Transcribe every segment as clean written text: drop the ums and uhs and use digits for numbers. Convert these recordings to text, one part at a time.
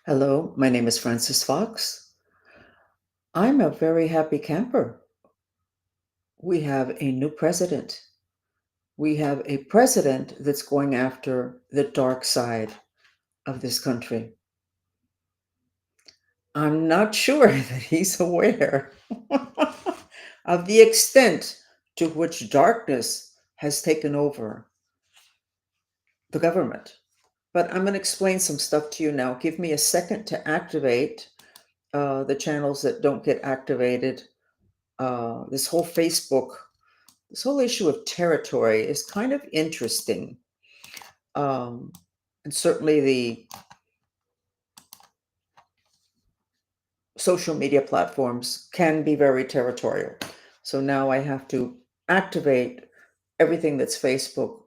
Hello, my name is Francis Fox. I'm a very happy camper. We have a new president. We have a president that's going after the dark side of this country. I'm not sure that he's aware of the extent to which darkness has taken over the government. But I'm going to explain some stuff to you now. Give me a second to activate the channels that don't get activated. This whole Facebook This whole issue of territory is kind of interesting. Um, and certainly the social media platforms can be very territorial. So now I have to activate everything that's Facebook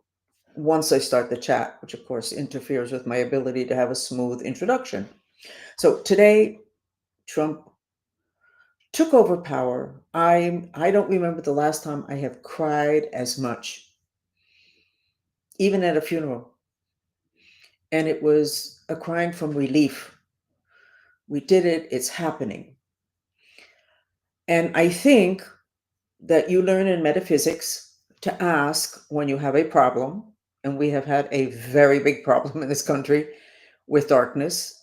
once I start the chat, which of course interferes with my ability to have a smooth introduction. So today, Trump took over power. I don't remember the last time I have cried as much, even at a funeral. And it was a crying from relief. We did it, it's happening. And I think that you learn in metaphysics to ask when you have a problem, and we have had a very big problem in this country with darkness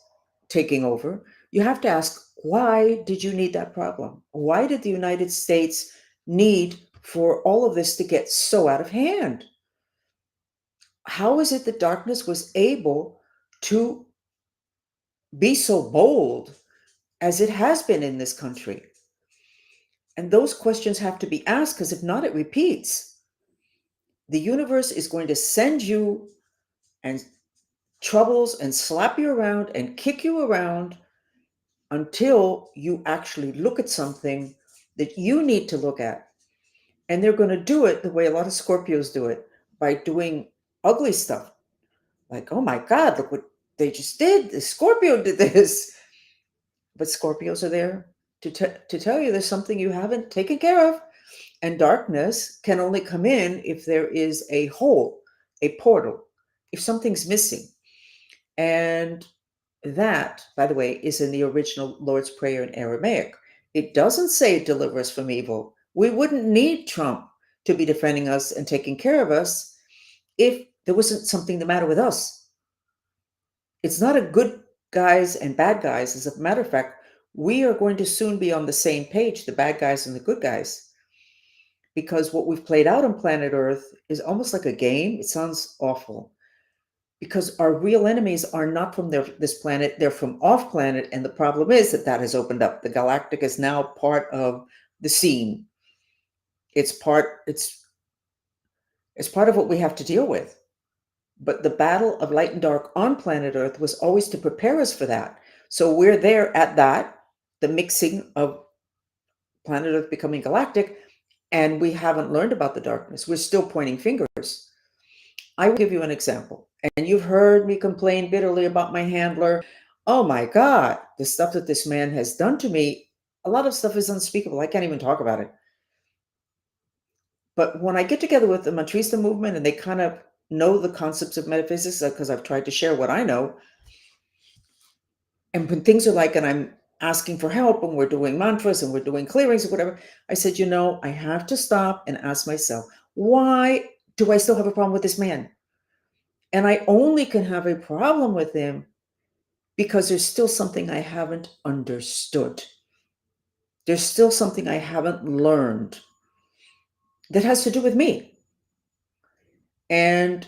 taking over. You have to ask, why did you need that problem? Why did the United States need for all of this to get so out of hand? How is it that darkness was able to be so bold as it has been in this country? And those questions have to be asked, because if not, it repeats. The universe is going to send you and troubles and slap you around and kick you around until you actually look at something that you need to look at. And they're going to do it the way a lot of Scorpios do it, by doing ugly stuff. Like, oh my God, look what they just did. The Scorpio did this. But Scorpios are there to tell you there's something you haven't taken care of. And darkness can only come in if there is a hole, a portal, if something's missing. And that, by the way, is in the original Lord's Prayer in Aramaic. It doesn't say deliver us from evil. We wouldn't need Trump to be defending us and taking care of us if there wasn't something the matter with us. It's not a good guys and bad guys. As a matter of fact, we are going to soon be on the same page, the bad guys and the good guys. Because what we've played out on planet Earth is almost like a game. It sounds awful. Because our real enemies are not from this planet, they're from off planet. And the problem is that has opened up. The galactic is now part of the scene. It's part of what we have to deal with. But the battle of light and dark on planet Earth was always to prepare us for that. So we're there at that, the mixing of planet Earth becoming galactic, and we haven't learned about the darkness. We're still pointing fingers. I will give you an example. And you've heard me complain bitterly about my handler. Oh my God, the stuff that this man has done to me, a lot of stuff is unspeakable. I can't even talk about it. But when I get together with the Mantrista movement and they kind of know the concepts of metaphysics, because I've tried to share what I know, and when things are like, and I'm asking for help and we're doing mantras and we're doing clearings or whatever, I said, I have to stop and ask myself, why do I still have a problem with this man? And I only can have a problem with him because there's still something I haven't understood. There's still something I haven't learned that has to do with me. And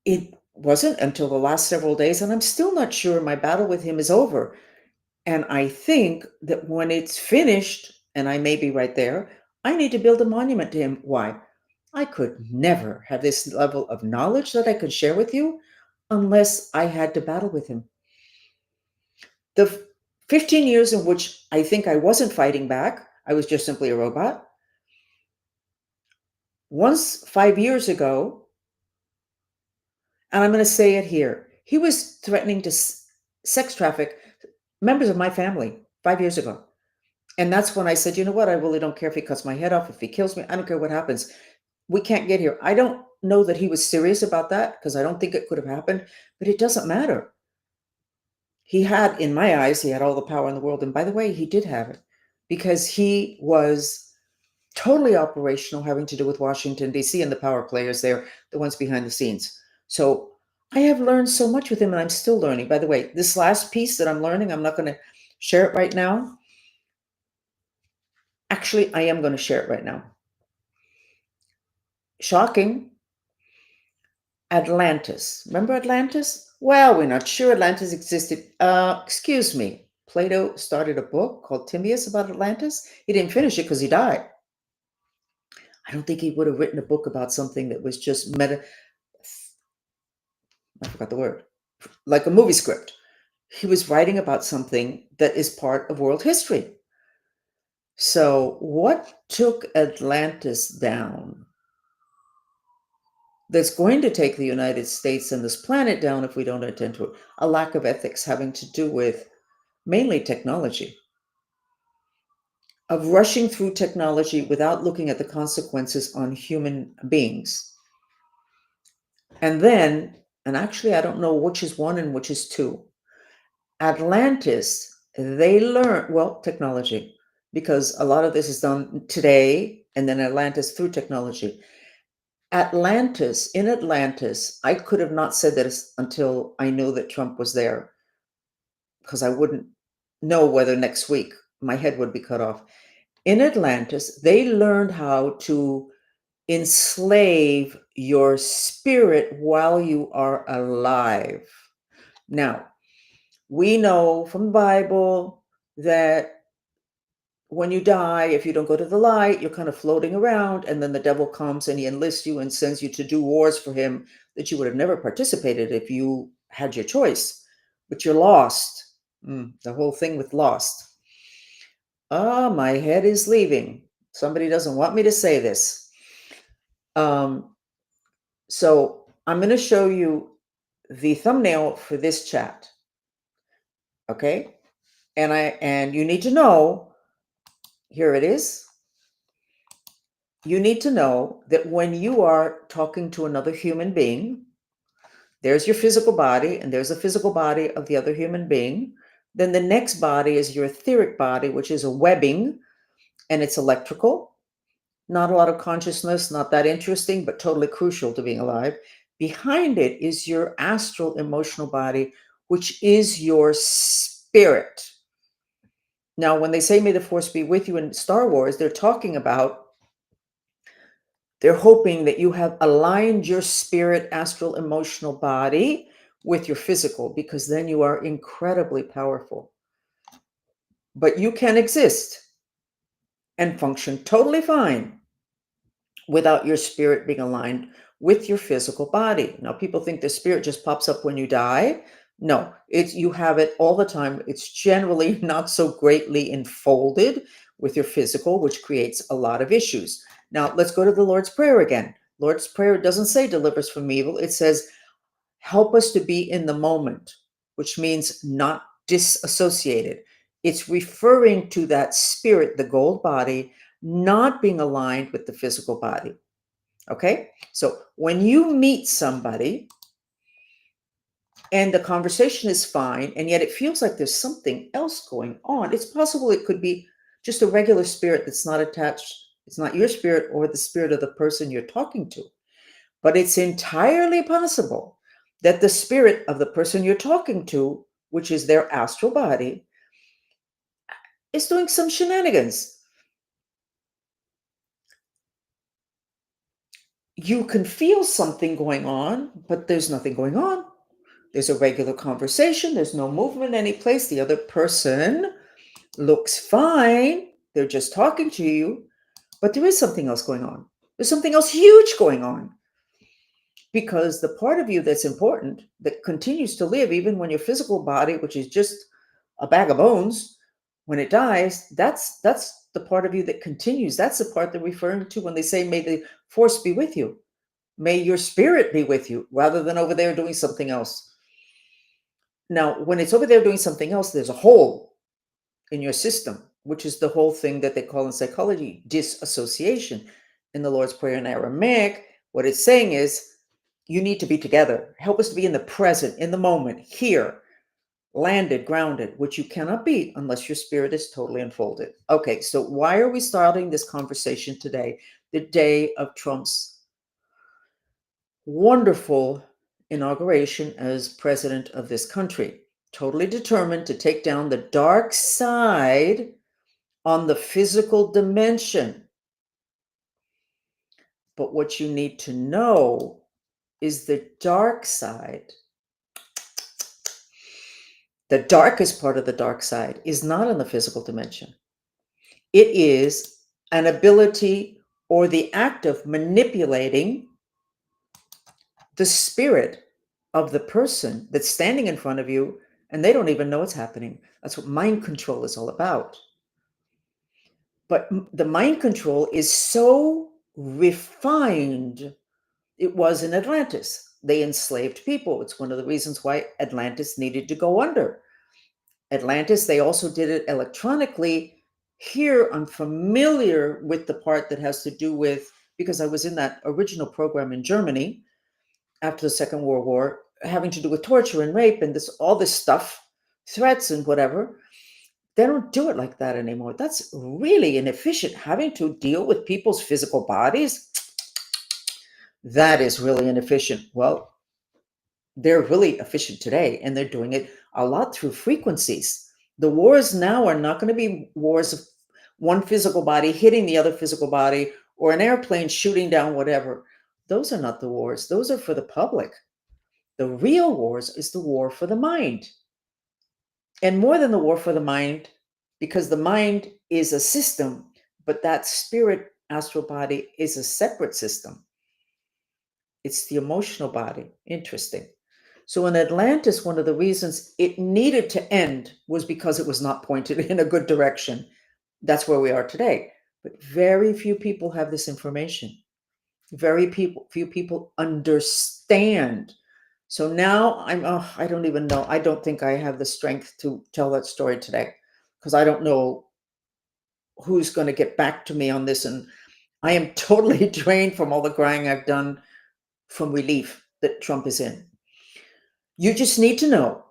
it wasn't until the last several days, and I'm still not sure my battle with him is over. And I think that when it's finished, and I may be right there, I need to build a monument to him. Why? I could never have this level of knowledge that I could share with you unless I had to battle with him. The 15 years in which I think I wasn't fighting back, I was just simply a robot. Once 5 years ago, and I'm going to say it here, he was threatening to sex traffic members of my family 5 years ago. And that's when I said, you know what? I really don't care if he cuts my head off, if he kills me. I don't care what happens. We can't get here. I don't know that he was serious about that, because I don't think it could have happened, but it doesn't matter. he had, in my eyes, he had all the power in the world. And by the way, he did have it because he was totally operational, having to do with Washington, D.C., and the power players there, the ones behind the scenes. So I have learned so much with him, and I'm still learning. By the way, this last piece that I'm learning, I'm not going to share it right now. Actually, I am going to share it right now. Shocking. Atlantis. Remember Atlantis? Well, we're not sure Atlantis existed. Excuse me. Plato started a book called Timaeus about Atlantis. He didn't finish it because he died. I don't think he would have written a book about something that was just I forgot the word, like a movie script. He was writing about something that is part of world history. So, what took Atlantis down? That's going to take the United States and this planet down if we don't attend to it. A lack of ethics having to do with mainly technology, of rushing through technology without looking at the consequences on human beings. And then, and actually, I don't know which is one and which is two. Atlantis, they learned, well, technology, because a lot of this is done today, and then Atlantis through technology. In Atlantis, I could have not said this until I knew that Trump was there, because I wouldn't know whether next week my head would be cut off. In Atlantis, they learned how to enslave your spirit while you are alive. Now, we know from the Bible that when you die, if you don't go to the light, you're kind of floating around, and then the devil comes and he enlists you and sends you to do wars for him that you would have never participated if you had your choice. But you're lost. The whole thing with lost. My head is leaving. Somebody doesn't want me to say this. So I'm going to show you the thumbnail for this chat. Okay? And you need to know, here it is. You need to know that when you are talking to another human being, there's your physical body, and there's a physical body of the other human being. Then the next body is your etheric body, which is a webbing, and it's electrical. Not a lot of consciousness, not that interesting, but totally crucial to being alive. Behind it is your astral emotional body, which is your spirit. Now, when they say, may the force be with you in Star Wars, they're hoping that you have aligned your spirit, astral, emotional body with your physical, because then you are incredibly powerful. But you can exist and function totally fine without your spirit being aligned with your physical body. Now, people think the spirit just pops up when you die. No, you have it all the time. It's generally not so greatly enfolded with your physical, which creates a lot of issues. Now, let's go to the Lord's Prayer again. Lord's Prayer doesn't say deliver us from evil. It says help us to be in the moment, which means not disassociated. It's referring to that spirit, the gold body, not being aligned with the physical body. Okay? So when you meet somebody and the conversation is fine, and yet it feels like there's something else going on, it's possible it could be just a regular spirit that's not attached. It's not your spirit or the spirit of the person you're talking to. But it's entirely possible that the spirit of the person you're talking to, which is their astral body, is doing some shenanigans. You can feel something going on, but there's nothing going on. There's a regular conversation. There's no movement any place. The other person looks fine. They're just talking to you, but there is something else going on. There's something else huge going on. Because the part of you that's important, that continues to live, even when your physical body, which is just a bag of bones, when it dies, that's the part of you that continues. That's the part they're referring to when they say, may the force be with you. May your spirit be with you, rather than over there doing something else. Now, when it's over there doing something else, there's a hole in your system, which is the whole thing that they call in psychology disassociation. In the Lord's Prayer in Aramaic, what it's saying is, you need to be together. Help us to be in the present, in the moment, here. landed, grounded, which you cannot be unless your spirit is totally unfolded. Okay, so why are we starting this conversation today, the day of Trump's wonderful inauguration as president of this country? Totally determined to take down the dark side on the physical dimension. But what you need to know is the dark side. The darkest part of the dark side is not in the physical dimension. It is an ability or the act of manipulating the spirit of the person that's standing in front of you, and they don't even know it's happening. That's what mind control is all about. But the mind control is so refined. It was in Atlantis. They enslaved people. It's one of the reasons why Atlantis needed to go under. Atlantis, they also did it electronically. Here, I'm familiar with the part that has to do with, because I was in that original program in Germany after the Second World War, having to do with torture and rape and this, all this stuff, threats and whatever. They don't do it like that anymore. That's really inefficient. Having to deal with people's physical bodies, that is really inefficient. Well, they're really efficient today, and they're doing it a lot through frequencies. The wars now are not going to be wars of one physical body hitting the other physical body or an airplane shooting down whatever. Those are not the wars. Those are for the public. The real wars is the war for the mind. And more than the war for the mind, because the mind is a system, but that spirit astral body is a separate system. It's the emotional body. Interesting. So in Atlantis, one of the reasons it needed to end was because it was not pointed in a good direction. That's where we are today. But very few people have this information. Few people understand. So now I don't even know. I don't think I have the strength to tell that story today because I don't know who's going to get back to me on this. And I am totally drained from all the crying I've done from relief that Trump is in. You just need to know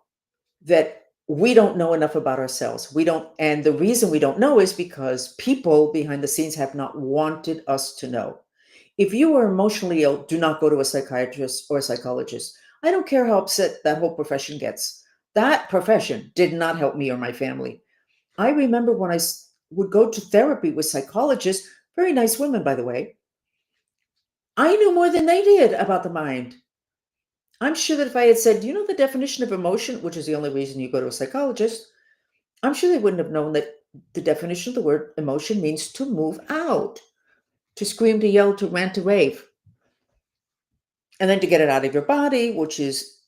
that we don't know enough about ourselves. We don't, and the reason we don't know is because people behind the scenes have not wanted us to know. If you are emotionally ill, do not go to a psychiatrist or a psychologist. I don't care how upset that whole profession gets. That profession did not help me or my family. I remember when I would go to therapy with psychologists, very nice women, by the way. I knew more than they did about the mind. I'm sure that if I had said, do you know the definition of emotion, which is the only reason you go to a psychologist, I'm sure they wouldn't have known that the definition of the word emotion means to move out, to scream, to yell, to rant, to rave, and then to get it out of your body, which is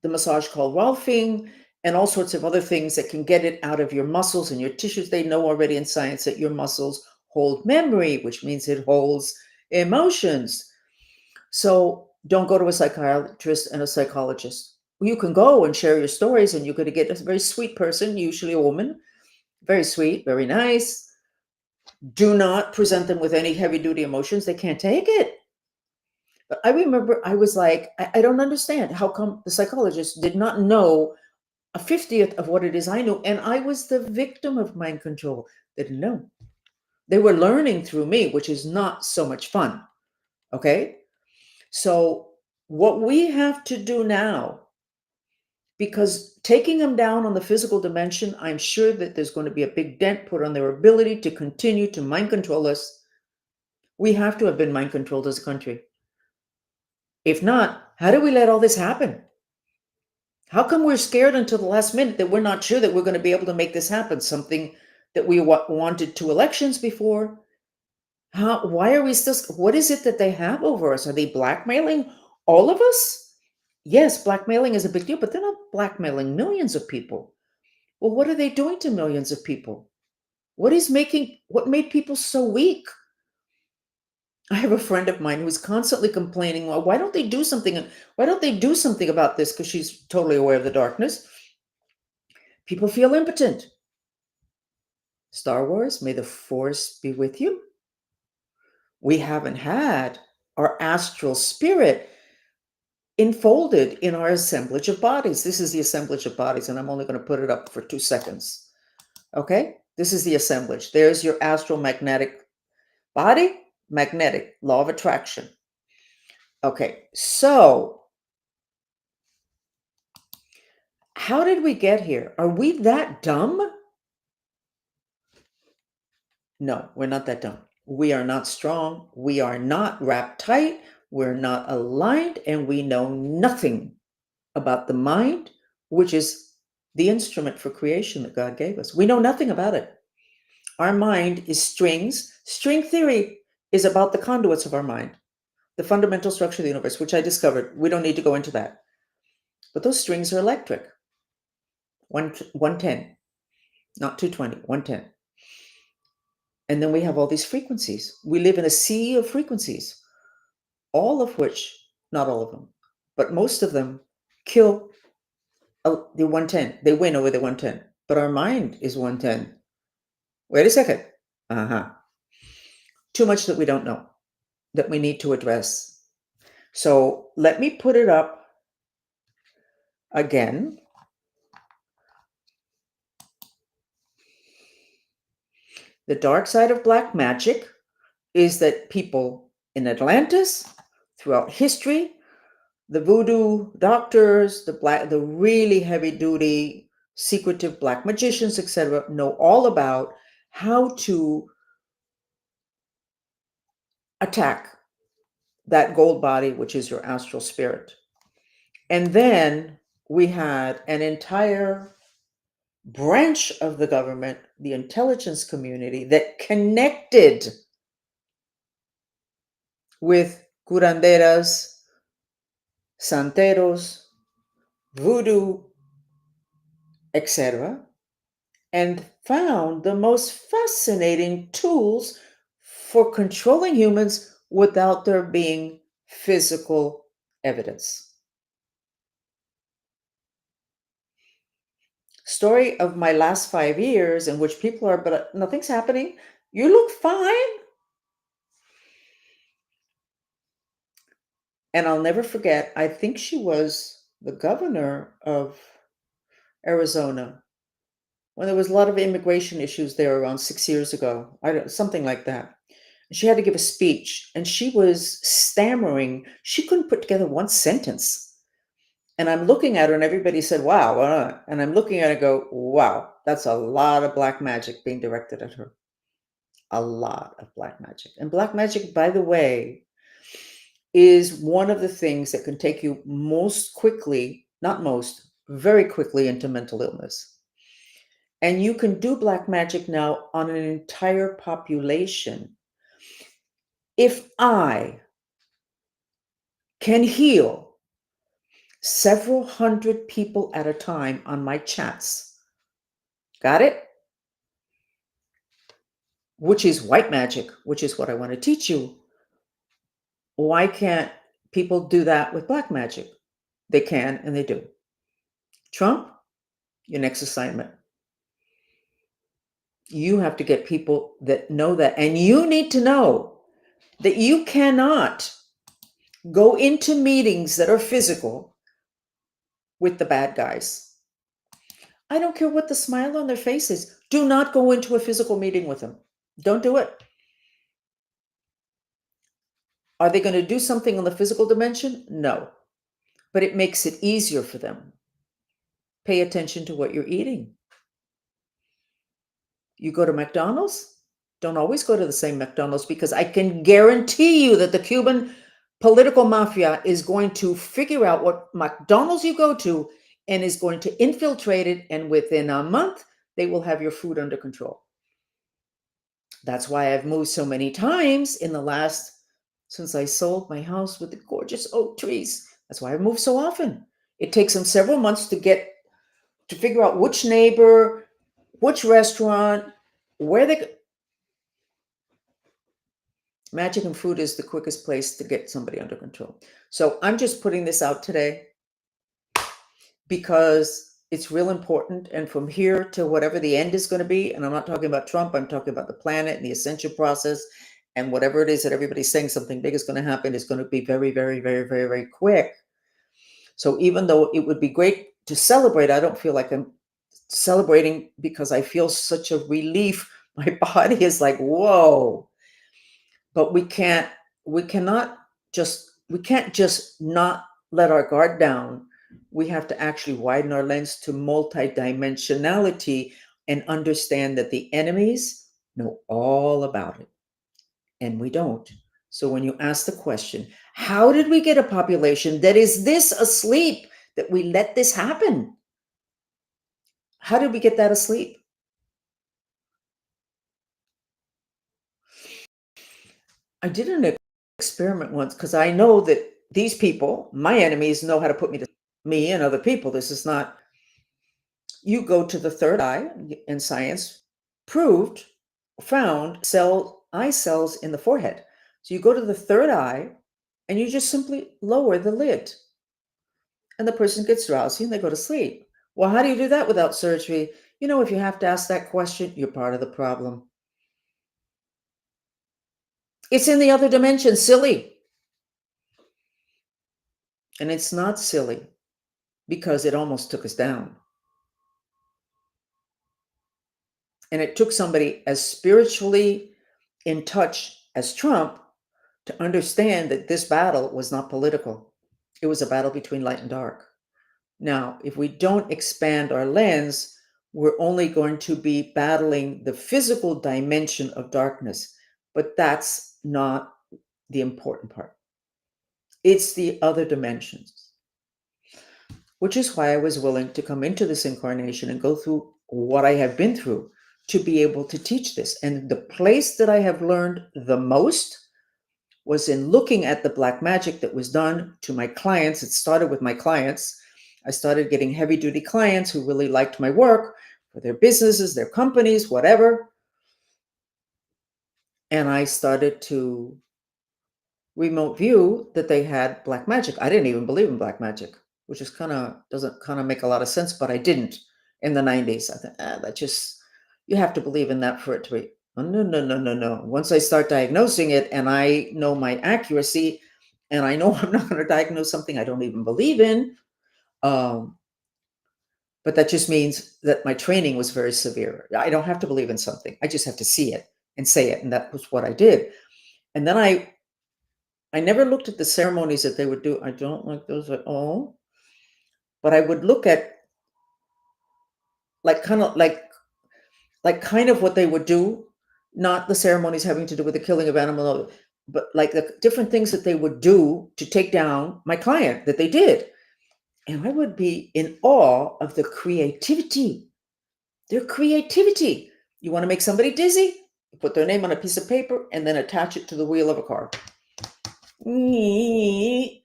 the massage called Rolfing, and all sorts of other things that can get it out of your muscles and your tissues. They know already in science that your muscles hold memory, which means it holds emotions. So don't go to a psychiatrist and a psychologist. You can go and share your stories, and you're going to get a very sweet person, usually a woman, very sweet, very nice. Do not present them with any heavy duty emotions. They can't take it. But I remember I was like, I don't understand. How come the psychologist did not know a 50th of what it is I knew? And I was the victim of mind control. They didn't know. They were learning through me, which is not so much fun. Okay. So what we have to do now, because taking them down on the physical dimension, I'm sure that there's going to be a big dent put on their ability to continue to mind control us. We have to have been mind controlled as a country. If not, how do we let all this happen? How come we're scared until the last minute that we're not sure that we're going to be able to make this happen? Something that we wanted 2 elections before. Why are we still, what is it that they have over us? Are they blackmailing all of us? Yes, blackmailing is a big deal, but they're not blackmailing millions of people. Well, what are they doing to millions of people? What made people so weak? I have a friend of mine who's constantly complaining, well, why don't they do something? Why don't they do something about this? Because she's totally aware of the darkness. People feel impotent. Star Wars, may the force be with you. We haven't had our astral spirit enfolded in our assemblage of bodies. This is the assemblage of bodies, and I'm only going to put it up for 2 seconds. Okay? This is the assemblage. There's your astral magnetic body, magnetic, law of attraction. Okay, so how did we get here? Are we that dumb? No, we're not that dumb. We are not strong. We are not wrapped tight. We're not aligned, and we know nothing about the mind, which is the instrument for creation that God gave us. We know nothing about it. Our mind is strings. String theory is about the conduits of our mind, the fundamental structure of the universe, which I discovered. We don't need to go into that. But those strings are electric. 110, not 220, 110. And then we have all these frequencies. We live in a sea of frequencies, all of which, not all of them, but most of them kill the 110. They win over the 110. But our mind is 110. Wait a second. Uh-huh. Too much that we don't know, that we need to address. So let me put it up again. The dark side of black magic is that people in Atlantis, throughout history, the voodoo doctors, the really heavy duty, secretive black magicians, etc., know all about how to attack that gold body, which is your astral spirit. And then we had an entire branch of the government, the intelligence community, that connected with curanderas, santeros, voodoo, etc., and found the most fascinating tools for controlling humans without there being physical evidence. Story of my last 5 years in which people are, but nothing's happening. You look fine. And I'll never forget, I think she was the governor of Arizona when there was a lot of immigration issues there around 6 years ago, something like that. She had to give a speech and she was stammering. She couldn't put together one sentence. And I'm looking at her and everybody said, wow. And I'm looking at her and go, wow, that's a lot of black magic being directed at her. A lot of black magic. And black magic, by the way, is one of the things that can take you most quickly, not most, very quickly into mental illness. And you can do black magic now on an entire population. If I can heal several hundred people at a time on my chats, got it? Which is white magic, which is what I want to teach you. Why can't people do that with black magic? They can, and they do. Trump, your next assignment. You have to get people that know that. And you need to know that you cannot go into meetings that are physical with the bad guys. I don't care what the smile on their face is. Do not go into a physical meeting with them. Don't do it. Are they going to do something on the physical dimension? No. But it makes it easier for them. Pay attention to what you're eating. You go to McDonald's? Don't always go to the same McDonald's, because I can guarantee you that the Cuban political mafia is going to figure out what McDonald's you go to and is going to infiltrate it. And within a month, they will have your food under control. That's why I've moved so many times since I sold my house with the gorgeous oak trees. That's why I've moved so often. It takes them several months to figure out which neighbor, which restaurant, where they. Magic and food is the quickest place to get somebody under control. So I'm just putting this out today because it's real important. And from here to whatever the end is going to be, and I'm not talking about Trump, I'm talking about the planet and the ascension process, and whatever it is that everybody's saying something big is going to happen, is going to be very, very, very, very, very quick. So even though it would be great to celebrate, I don't feel like I'm celebrating because I feel such a relief. My body is like, whoa. But we cannot we can't just not let our guard down. We have to actually widen our lens to multidimensionality and understand that the enemies know all about it and we don't. So when you ask the question, how did we get a population that is this asleep that we let this happen? How did we get that asleep? I did an experiment once because I know that these people, my enemies, know how to put me to me and other people. This is not, you go to the third eye in science, proved, found eye cells in the forehead. So you go to the third eye and you just simply lower the lid and the person gets drowsy and they go to sleep. Well, how do you do that without surgery? If you have to ask that question, you're part of the problem. It's in the other dimension, silly. And it's not silly because it almost took us down. And it took somebody as spiritually in touch as Trump to understand that this battle was not political. It was a battle between light and dark. Now, if we don't expand our lens, we're only going to be battling the physical dimension of darkness. But that's not the important part. It's the other dimensions, which is why I was willing to come into this incarnation and go through what I have been through to be able to teach this. And the place that I have learned the most was in looking at the black magic that was done to my clients. It started with my clients. I started getting heavy duty clients who really liked my work for their businesses, their companies, whatever. And I started to remote view that they had black magic. I didn't even believe in black magic, which is doesn't make a lot of sense, but I didn't in the 90s. I thought, that just, you have to believe in that for it to be. Oh, no, no, no, no, no. Once I start diagnosing it and I know my accuracy and I know I'm not going to diagnose something I don't even believe in, but that just means that my training was very severe. I don't have to believe in something. I just have to see it and say it. And that was what I did. And then I never looked at the ceremonies that they would do. I don't like those at all. But I would look at like kind of what they would do, not the ceremonies having to do with the killing of animals, but like the different things that they would do to take down my client that they did. And I would be in awe of the creativity, their creativity. You want to make somebody dizzy? You put their name on a piece of paper and then attach it to the wheel of a car. The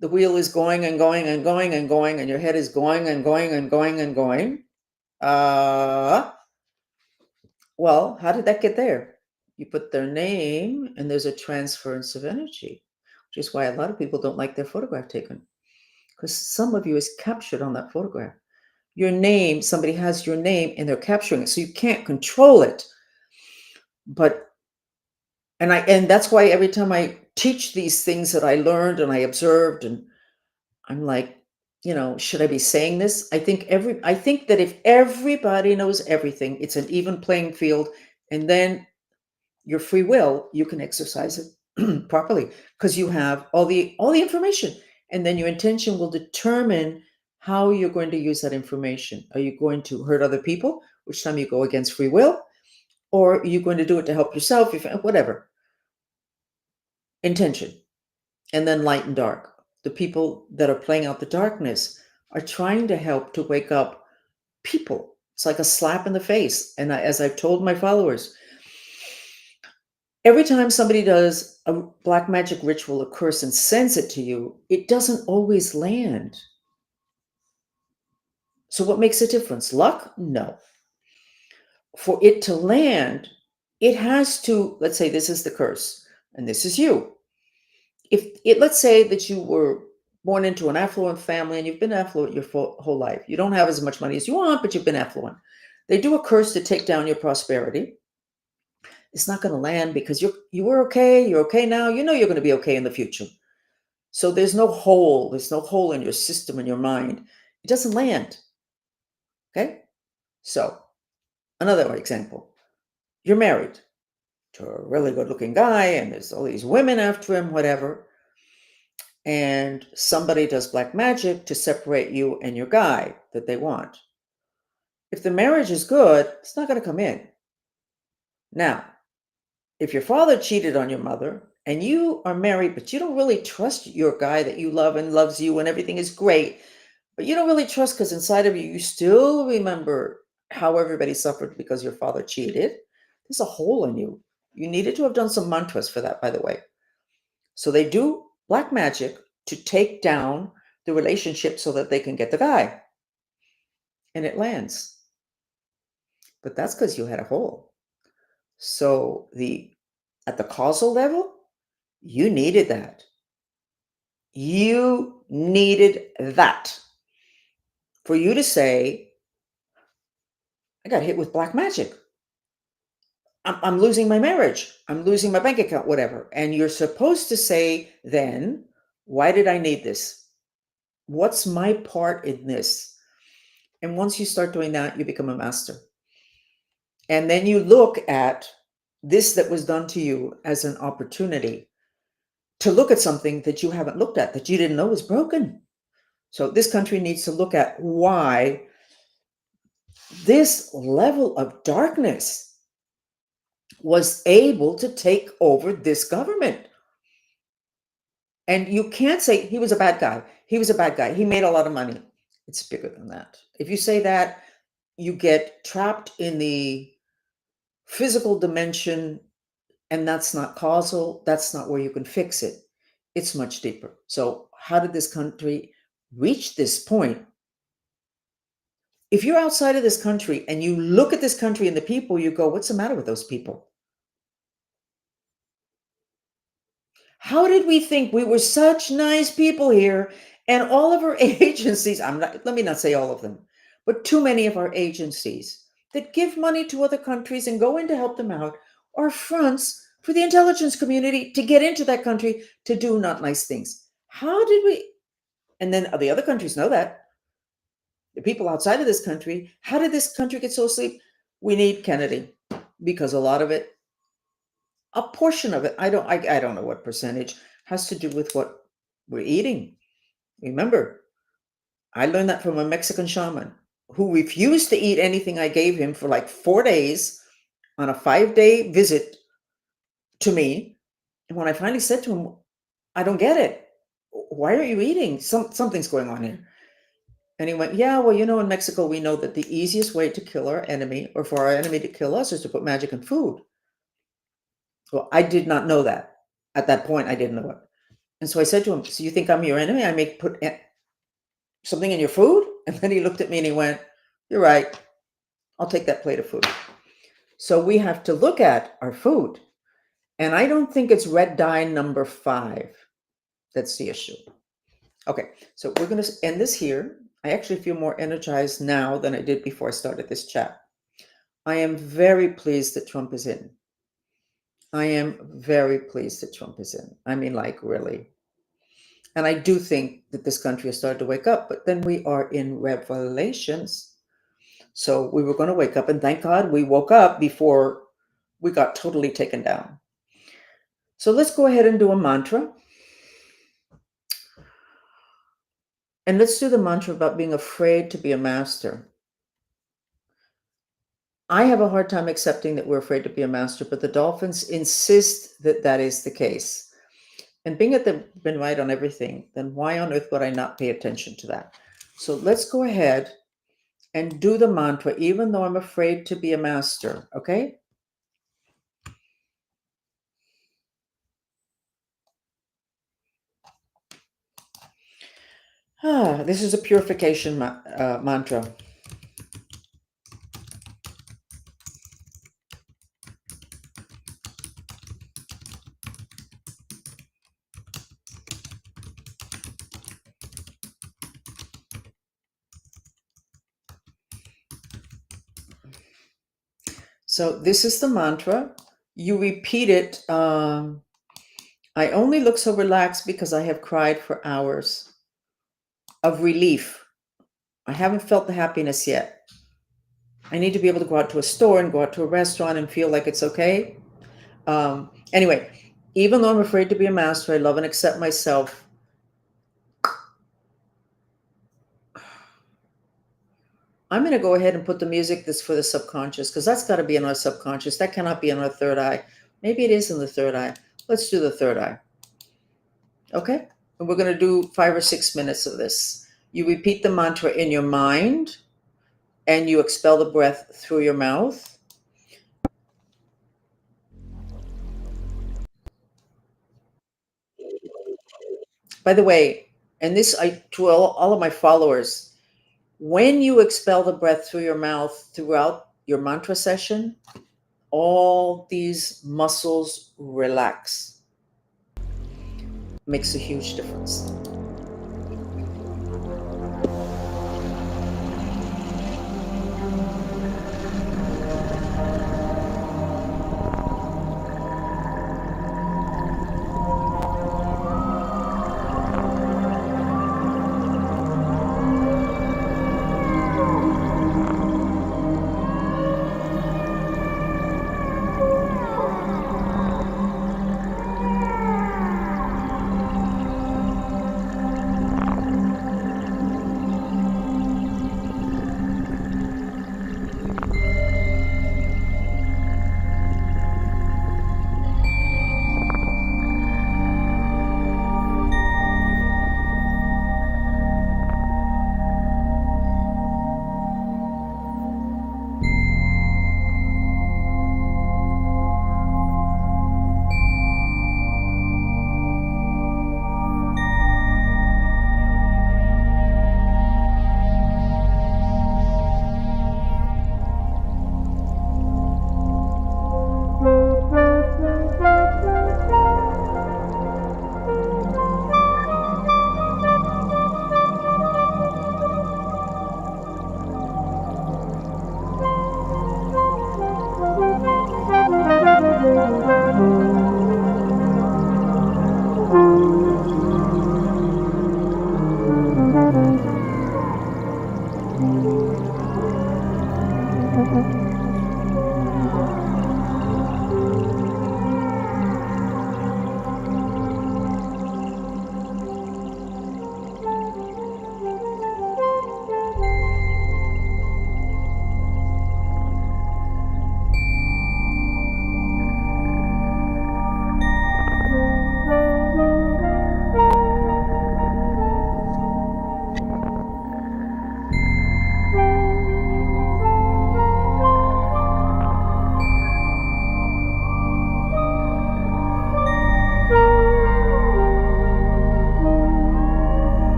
wheel is going and going and going and going, and your head is going and going and going and going. Well, how did that get there? You put their name, and there's a transference of energy, which is why a lot of people don't like their photograph taken, because some of you is captured on that photograph. Your name, somebody has your name, and they're capturing it, so you can't control it. But and that's why every time I teach these things that I learned and I observed, and I'm like, should I be saying this? I think that if everybody knows everything, it's an even playing field, and then your free will, you can exercise it properly because you have all the information, and then your intention will determine how you're going to use that information. Are you going to hurt other people, which time you go against free will, or are you going to do it to help yourself, whatever intention? And then light and dark. The people that are playing out the darkness are trying to help to wake up people. It's like a slap in the face. And as I've told my followers, every time somebody does a black magic ritual, a curse, and sends it to you, it doesn't always land. So what makes a difference? Luck? No. For it to land, it has to, let's say this is the curse, and this is you. Let's say that you were born into an affluent family and you've been affluent your whole life. You don't have as much money as you want, but you've been affluent. They do a curse to take down your prosperity. It's not going to land because you were okay. You're okay now. You're going to be okay in the future. So there's no hole in your system, in your mind. It doesn't land. Okay? So, another example. You're married to a really good looking guy, and there's all these women after him, whatever. And somebody does black magic to separate you and your guy that they want. If the marriage is good, it's not going to come in. Now, if your father cheated on your mother and you are married, but you don't really trust your guy that you love and loves you and everything is great, but you don't really trust because inside of you, you still remember how everybody suffered because your father cheated. There's a hole in you. You needed to have done some mantras for that, by the way. So they do black magic to take down the relationship so that they can get the guy. And it lands. But that's because you had a hole. So at the causal level, you needed that. You needed that for you to say, I got hit with black magic. I'm losing my marriage. I'm losing my bank account, whatever. And you're supposed to say then, why did I need this? What's my part in this? And once you start doing that, you become a master. And then you look at this that was done to you as an opportunity to look at something that you haven't looked at, that you didn't know was broken. So this country needs to look at why this level of darkness was able to take over this government. And you can't say he was a bad guy. He was a bad guy. He made a lot of money. It's bigger than that. If you say that, you get trapped in the physical dimension, and that's not causal. That's not where you can fix it. It's much deeper. So how did this country reach this point? If you're outside of this country and you look at this country and the people, you go, what's the matter with those people? How did we think we were such nice people here? And all of our agencies, let me not say all of them, but too many of our agencies that give money to other countries and go in to help them out are fronts for the intelligence community to get into that country to do not nice things. How did we? And then the other countries know that. The people outside of this country, how did this country get so asleep? We need Kennedy because a lot of it, a portion of it, I don't know what percentage, has to do with what we're eating. Remember, I learned that from a Mexican shaman who refused to eat anything I gave him for like 4 days on a 5-day visit to me. And when I finally said to him, I don't get it. Why are you eating? Something's going on here. And he went, yeah, well, in Mexico, we know that the easiest way to kill our enemy or for our enemy to kill us is to put magic in food. Well, I did not know that. At that point, I didn't know it. And so I said to him, so you think I'm your enemy? I may put something in your food? And then he looked at me and he went, you're right. I'll take that plate of food. So we have to look at our food. And I don't think it's red dye number 5. That's the issue. Okay, so we're going to end this here. I actually feel more energized now than I did before I started this chat. I am very pleased that Trump is in. I am very pleased that Trump is in. I mean, like, really. And I do think that this country has started to wake up, but then we are in Revelations. So we were going to wake up, and thank God we woke up before we got totally taken down. So let's go ahead and do a mantra. And let's do the mantra about being afraid to be a master. I have a hard time accepting that we're afraid to be a master, but the dolphins insist that that is the case. And being that they've been right on everything, then why on earth would I not pay attention to that? So let's go ahead and do the mantra, even though I'm afraid to be a master, okay? This is a purification mantra. So this is the mantra. You repeat it I only look so relaxed because I have cried for hours of relief. I haven't felt the happiness yet. I need to be able to go out to a store and go out to a restaurant and feel like it's okay. Anyway, even though I'm afraid to be a master, I love and accept myself. I'm going to go ahead and put the music that's for the subconscious, because that's got to be in our subconscious. That cannot be in our third eye. Maybe it is in the third eye. Let's do the third eye. Okay? And we're going to do 5 or 6 minutes of this. You repeat the mantra in your mind and you expel the breath through your mouth. By the way, and this I to all of my followers, when you expel the breath through your mouth throughout your mantra session, all these muscles relax. Makes a huge difference.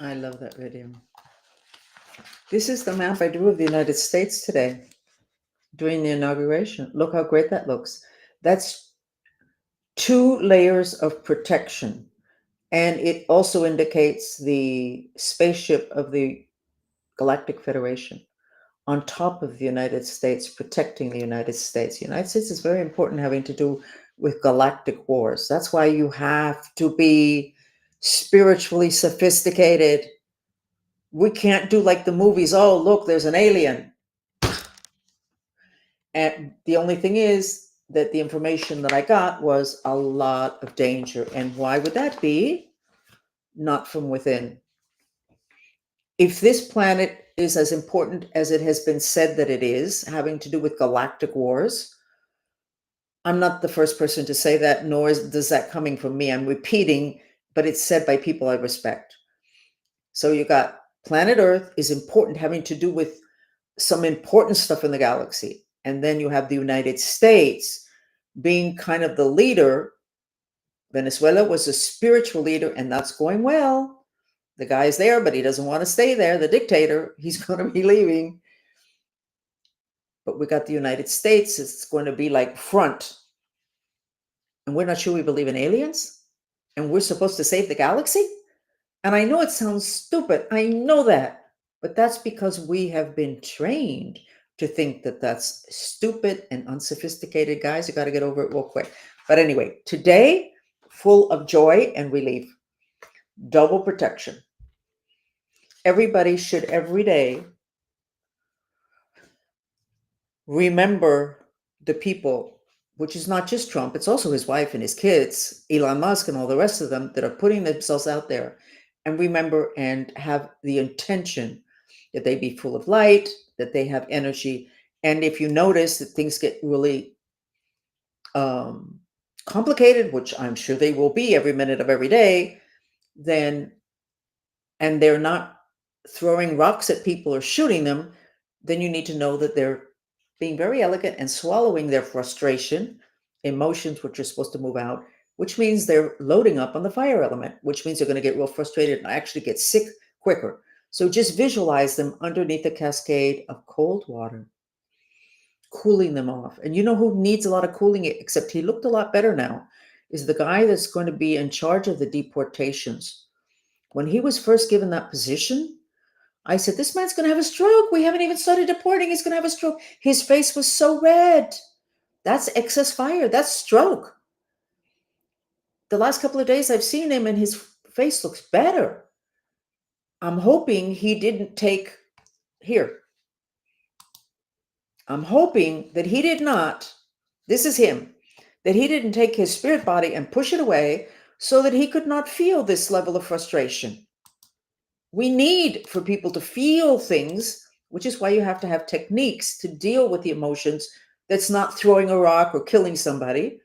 I love that video. This is the map I drew of the United States today during the inauguration. Look how great that looks. That's 2 layers of protection. And it also indicates the spaceship of the Galactic Federation on top of the United States, protecting the United States. The United States is very important, having to do with galactic wars. That's why you have to be spiritually sophisticated. We can't do like the movies. Oh, look, there's an alien. And the only thing is that the information that I got was a lot of danger. And why would that be? Not from within. If this planet is as important as it has been said that it is, having to do with galactic wars, I'm not the first person to say that, nor does that coming from me. I'm repeating, but it's said by people I respect. So you got planet Earth is important, having to do with some important stuff in the galaxy. And then you have the United States being kind of the leader. Venezuela was a spiritual leader, and that's going well. The guy's there, but he doesn't want to stay there. The dictator, he's going to be leaving. But we got the United States. It's going to be like front. And we're not sure we believe in aliens. And we're supposed to save the galaxy. And I know it sounds stupid. I know that. But that's because we have been trained to think that that's stupid and unsophisticated. Guys, you got to get over it real quick. But anyway, today, full of joy and relief. Double protection. Everybody should every day remember the people, which is not just Trump, it's also his wife and his kids, Elon Musk and all the rest of them that are putting themselves out there. And remember and have the intention that they be full of light, that they have energy. And if you notice that things get really complicated, which I'm sure they will be every minute of every day, then, and they're not throwing rocks at people or shooting them, then you need to know that they're being very elegant and swallowing their frustration, emotions, which are supposed to move out, which means they're loading up on the fire element, which means they're going to get real frustrated and actually get sick quicker. So just visualize them underneath a cascade of cold water, cooling them off. And you know who needs a lot of cooling, except he looked a lot better now, is the guy that's going to be in charge of the deportations. When he was first given that position, I said, this man's going to have a stroke. We haven't even started deporting. He's going to have a stroke. His face was so red. That's excess fire. That's stroke. The last couple of days I've seen him and his face looks better. I'm hoping he didn't take, here. I'm hoping that he did not, this is him, that he didn't take his spirit body and push it away so that he could not feel this level of frustration. We need for people to feel things, which is why you have to have techniques to deal with the emotions. That's not throwing a rock or killing somebody.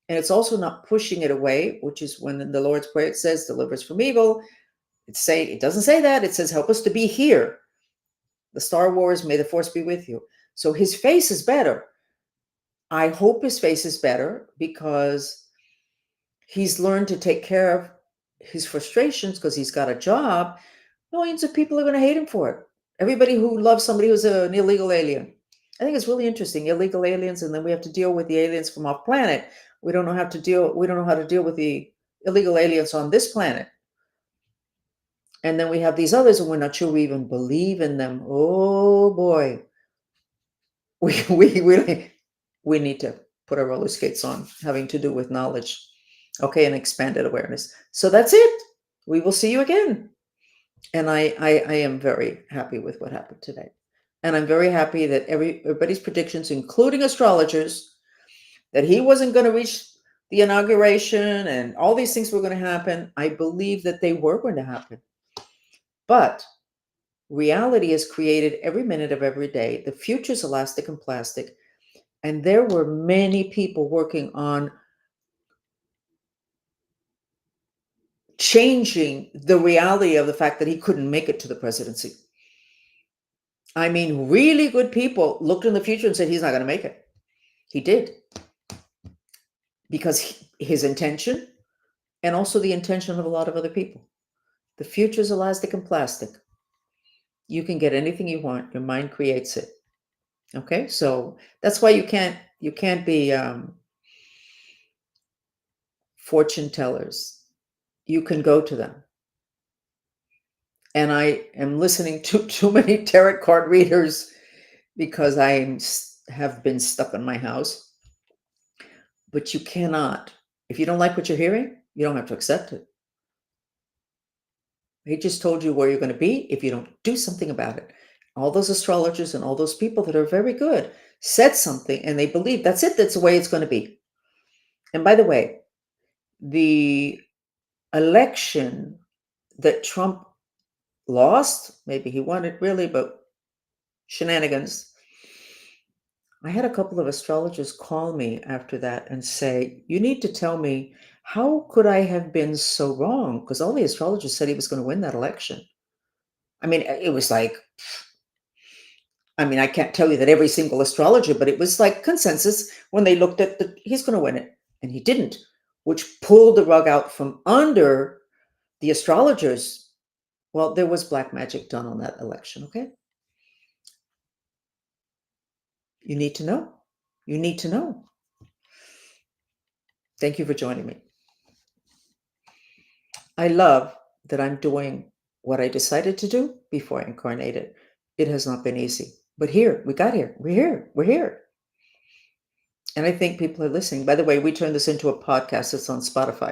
And it's also not pushing it away, which is when in the Lord's Prayer it says, deliver us from evil. It doesn't say that. It says, help us to be here. The Star Wars, may the force be with you. So his face is better. I hope his face is better because he's learned to take care of his frustrations because he's got a job. Millions of people are going to hate him for it. Everybody who loves somebody who's an illegal alien. I think it's really interesting. Illegal aliens, and then we have to deal with the aliens from off planet. We don't know how to deal with the illegal aliens on this planet. And then we have these others, and we're not sure we even believe in them. Oh boy. We need to put our roller skates on, having to do with knowledge. Okay, and expanded awareness. So that's it. We will see you again. And I am very happy with what happened today. And I'm very happy that everybody's predictions, including astrologers, that he wasn't going to reach the inauguration and all these things were going to happen. I believe that they were going to happen. But reality is created every minute of every day. The future's elastic and plastic. And there were many people working on changing the reality of the fact that he couldn't make it to the presidency. I mean, really good people looked in the future and said, he's not going to make it. He did. Because his intention and also the intention of a lot of other people. The future is elastic and plastic. You can get anything you want. Your mind creates it. Okay, so that's why you can't be fortune tellers. You can go to them. And I am listening to too many tarot card readers because have been stuck in my house. But you cannot. If you don't like what you're hearing, you don't have to accept it. He just told you where you're going to be if you don't do something about it. All those astrologers and all those people that are very good said something and they believe that's it. That's the way it's going to be. And by the way, the election that Trump lost, maybe he won it really, but shenanigans. I had a couple of astrologers call me after that and say, you need to tell me, how could I have been so wrong? Because all the astrologers said he was going to win that election. I mean, it was like, I mean, I can't tell you that every single astrologer, but it was like consensus when they looked at he's going to win it. And he didn't, which pulled the rug out from under the astrologers. Well, there was black magic done on that election, okay? You need to know. You need to know. Thank you for joining me. I love that I'm doing what I decided to do before I incarnated. It has not been easy. But here, we got here. We're here. We're here. And I think people are listening. By the way, we turned this into a podcast. It's on Spotify.